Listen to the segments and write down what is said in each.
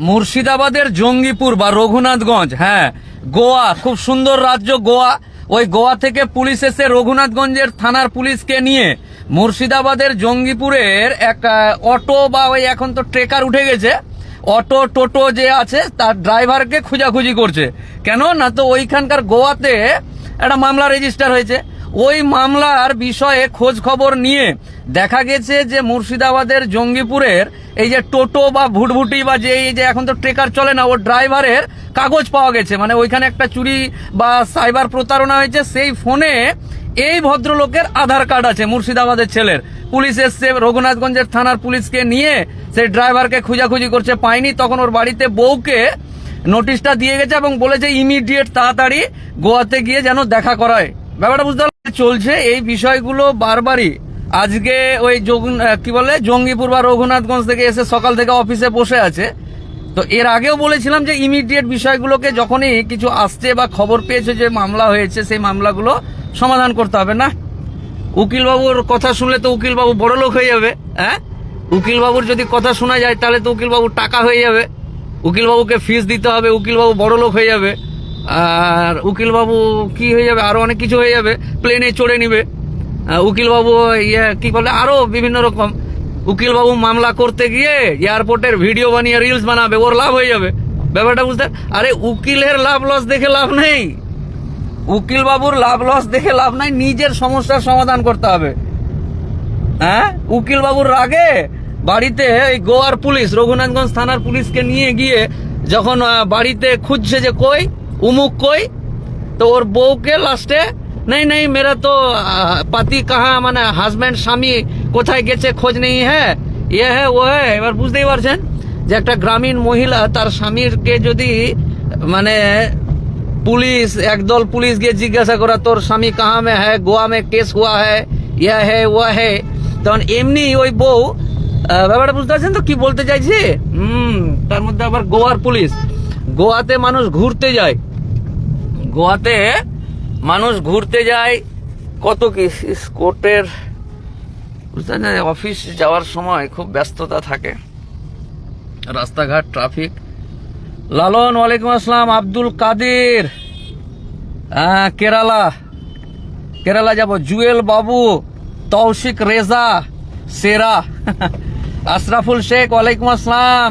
মুর্শিদাবাদের জঙ্গিপুর বা রঘুনাথগঞ্জ, হ্যাঁ গোয়া, খুব সুন্দর রাজ্য গোয়া। ওই গোয়া থেকে পুলিশ এসে রঘুনাথগঞ্জের থানার পুলিশকে নিয়ে মুর্শিদাবাদের জঙ্গিপুরের এক অটো বা ওই এখন তো ট্রেকার উঠে গেছে, অটো টোটো যে আছে তার ড্রাইভারকে খোঁজাখুঁজি করছে। কেন না, তো ওইখানকার গোয়াতে একটা মামলা রেজিস্টার হয়েছে। ওই মামলার বিষয়ে খোঁজ খবর নিয়ে দেখা গেছে যে মুর্শিদাবাদের জঙ্গিপুরের এই যে টোটো বা ভুটভুটি বা যে এই যে এখন তো ট্রেকার চলে না, ওর ড্রাইভারের কাগজ পাওয়া গেছে। মানে ওইখানে একটা চুরি বা সাইবার প্রতারণা হয়েছে, সেই ফোনে এই ভদ্রলোকের আধার কার্ড আছে মুর্শিদাবাদের ছেলের। পুলিশ এসছে, রঘুনাথগঞ্জের থানার পুলিশকে নিয়ে সেই ড্রাইভারকে খোঁজাখুঁজি করছে, পায়নি। তখন ওর বাড়িতে বউকে নোটিশটা দিয়ে গেছে এবং বলেছে ইমিডিয়েট তাড়াতাড়ি গোয়াতে গিয়ে যেন দেখা করায়। ব্যাপারটা বুঝতে চলছে। এই বিষয়গুলো বারবারই আজকে ওই কি বলে জঙ্গিপুর বা রঘুনাথগঞ্জ থেকে এসে সকাল থেকে অফিসে বসে আছে। তো এর আগেও বলেছিলাম যে ইমিডিয়েট বিষয়গুলোকে যখনই কিছু আসছে বা খবর পেয়েছে যে মামলা হয়েছে, সেই মামলাগুলো সমাধান করতে হবে। না উকিলবাবুর কথা শুনলে তো উকিলবাবু বড় লোক হয়ে যাবে। হ্যাঁ, উকিলবাবুর যদি কথা শোনা যায় তাহলে তো উকিলবাবুর টাকা হয়ে যাবে, উকিলবাবুকে ফিস দিতে হবে, উকিলবাবু বড় লোক হয়ে যাবে। আর উকিলবাবু কি হয়ে যাবে, আরো অনেক কিছু হয়ে যাবে, প্লেনে চড়ে নিবে উকিলবাবু, কি বলে আরো বিভিন্ন রকম। উকিলবাবু মামলা করতে গিয়ে এয়ারপোর্টের ভিডিও বানিয়ে রিলস বানাবে, ওর লাভ হয়ে যাবে। ব্যাপারটা বুঝতে, আরে উকিলের লাভ লস দেখে লাভ নেই, উকিল বাবুর লাভ লস দেখে লাভ নাই, নিজের সমস্যার সমাধান করতে হবে। হ্যাঁ, উকিল বাবুর আগে বাড়িতে এই গোয়ার পুলিশ রঘুনাথগঞ্জ থানার পুলিশকে নিয়ে গিয়ে যখন বাড়িতে খুঁজছে যে কই উমুক কই, তো ওর বউকে লাস্টে নেই নেই মেরা তো পাতি কাহা, মানে হাজব্যান্ড স্বামী কোথায় গেছে খোঁজ নেই, হ্যাঁ এ হ্যাঁ ও হ্যাঁ। এবার বুঝতেই পারছেন যে একটা গ্রামীণ মহিলা তার স্বামীরকে যদি মানে পুলিশ একদল পুলিশ গিয়ে জিজ্ঞাসা করা তোর স্বামী কাহা মে হ্যাঁ, গোয়া মে কেস হুয়া হ্যাঁ, ইয়া হ্যাঁ ও হ্যাঁ, তখন এমনি ওই বউ ব্যাপারটা বুঝতে পারছেন তো কি বলতে চাইছি। তার মধ্যে আবার গোয়ার পুলিশ, গোয়াতে মানুষ ঘুরতে যায়, গোয়াতে মানুষ ঘুরতে যায় কত কি, কোর্টের অফিস যাওয়ার সময় খুব ব্যস্ততা থাকে, রাস্তাঘাট ট্রাফিক। লালন ওয়ালাইকুম আসসালাম। আব্দুল কাদের, হ্যাঁ কেরালা যাব। জুয়েল বাবু, তৌশিক রেজা সেরা, আশরাফুল শেখ ওয়ালাইকুম আসসালাম।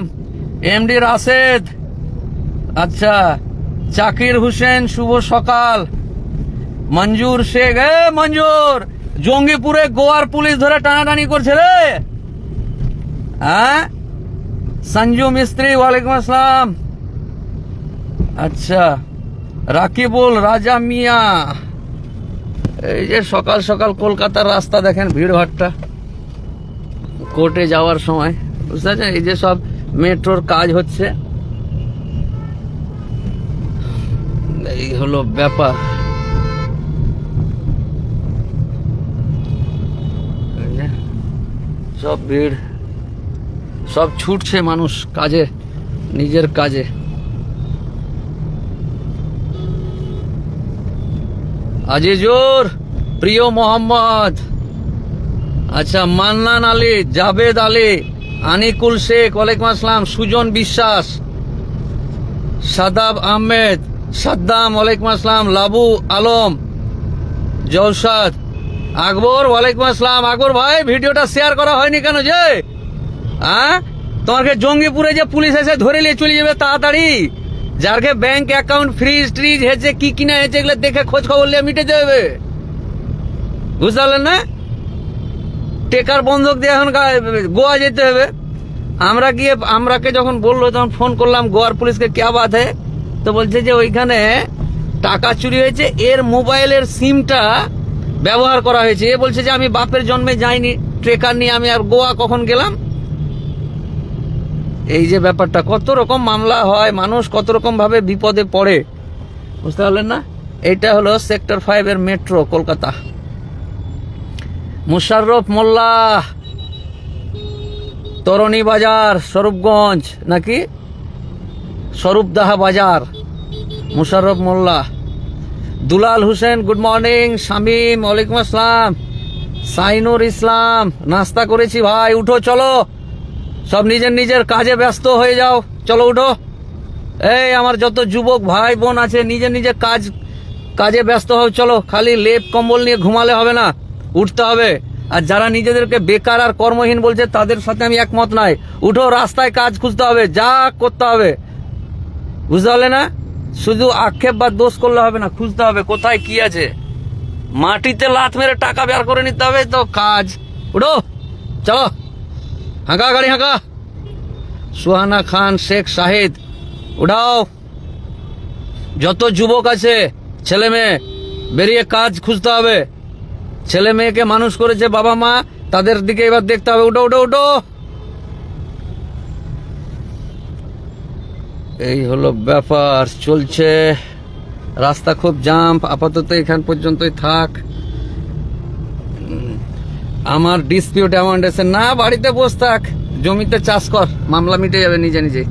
এমডি রাশেদ, আচ্ছা জাকির হোসেন শুভ সকাল। মঞ্জুর শেখ, মঞ্জুর জঙ্গিপুরে গোয়ার পুলিশ ধরে টানাটানি করছে রে। হ্যাঁ, সঞ্জু মিস্ত্রি ওয়ালাইকুম আসসালাম। আচ্ছা রাকিবুল রাজা মিয়া, এই যে সকাল সকাল কলকাতার রাস্তা দেখেন ভিড়ভাট্টা কোর্টে যাওয়ার সময়, বুঝতে পারছেন। এই যে সব মেট্রোর কাজ হচ্ছে, এই হলো ব্যাপার। সব ভিড়, সব ছুটছে মানুষ কাজে, নিজের কাজে। আজিজুর, প্রিয় মোহাম্মদ, আচ্ছা মান্নান আলী, জাভেদ আলী, আনিকুল শেখ ওয়ালাইকুম আসসালাম। সুজন বিশ্বাস, সাদাব আহমেদ, সাদ্দাম ওয়ালাইকুম আসসালাম। লাবু আলম, জৌসাদ, আকবর ওয়ালাইকুম আসসালাম। আকবর ভাই ভিডিওটা শেয়ার করা হয়নি কেন যে? হ্যাঁ, তোমাকে জঙ্গিপুরে যে পুলিশ এসে ধরে নিয়ে চলে যাবে তাড়াতাড়ি, যারকে ব্যাংক অ্যাকাউন্ট ফ্রিজ ট্রিজ হয়েছে, কি কিনা হয়েছে, এগুলো দেখে খোঁজ খবর নিয়ে মিটে যাবে, বুঝতে পারলেন না? টেকার বন্ধক দিয়ে এখন গোয়া যেতে হবে। আমরাকে যখন বললো তখন ফোন করলাম গোয়ার পুলিশকে, কে বাত হয়, তো বলছে যে ওইখানে টাকা চুরি হয়েছে, এর মোবাইলের সিমটা ব্যবহার করা হয়েছে। এ বলছে যে আমি বাপের জন্মে যাইনি ট্রেকার নিয়ে, আমি আর গোয়া কখন গেলাম। এই যে ব্যাপারটা, কত রকম মামলা হয়, মানুষ কত রকম ভাবে বিপদে পড়ে, বুঝতে পারলেন না? এইটা হলো সেক্টর 5 এর মেট্রো কলকাতা। মুশাররফ মোল্লা, তরণী বাজার, স্বরূপগঞ্জ নাকি স্বরূপদাহা বাজার, মুশাররফ মোল্লা। Dulal Hossain good morning. শামীম ওয়ালাইকুম আসসালাম। সাইনুর ইসলাম, নাস্তা করেছি ভাই, উঠো চলো, সব নিজের নিজের কাজে ব্যস্ত হয়ে যাও, চলো উঠো। এই আমার যত যুবক ভাই বোন আছে নিজে নিজে কাজে ব্যস্ত হও, চলো। খালি লেপ কম্বল নিয়ে ঘুমালে হবে না, উঠতে হবে। আর যারা নিজেদেরকে বেকার আর কর্মহীন বলছে তাদের সাথে আমি একমত নাই। উঠো, রাস্তায় কাজ খুঁজতে হবে, যা করতে হবে, বুঝতে পারলে না? শুধু আক্ষেপ বা দোষ করলে হবে না, খুঁজতে হবে কোথায় কি আছে। মাটিতে লাথ মেরে টাকা বের করে নিতে হবে তো কাজ। উঠো, চলো, হাঁকা গাড়ি হাঁকা। সুহানা খান, শেখ শাহিদ, উঠাও। যত যুবক আছে ছেলে মেয়ে, বেরিয়ে কাজ খুঁজতে হবে। ছেলে মেয়েকে মানুষ করেছে বাবা মা, তাদের দিকে এবার দেখতে হবে। উঠো উঠো উঠো। এই হলো ব্যাপার, চলছে রাস্তা খুব জাম। আপাতত এখান পর্যন্তই থাক। আমার ডিসপিউট অ্যামাউন্ট এসে না, বাড়িতে বস থাক, জমিতে চাষ কর, মামলা মিটে যাবে নিজে নিজে।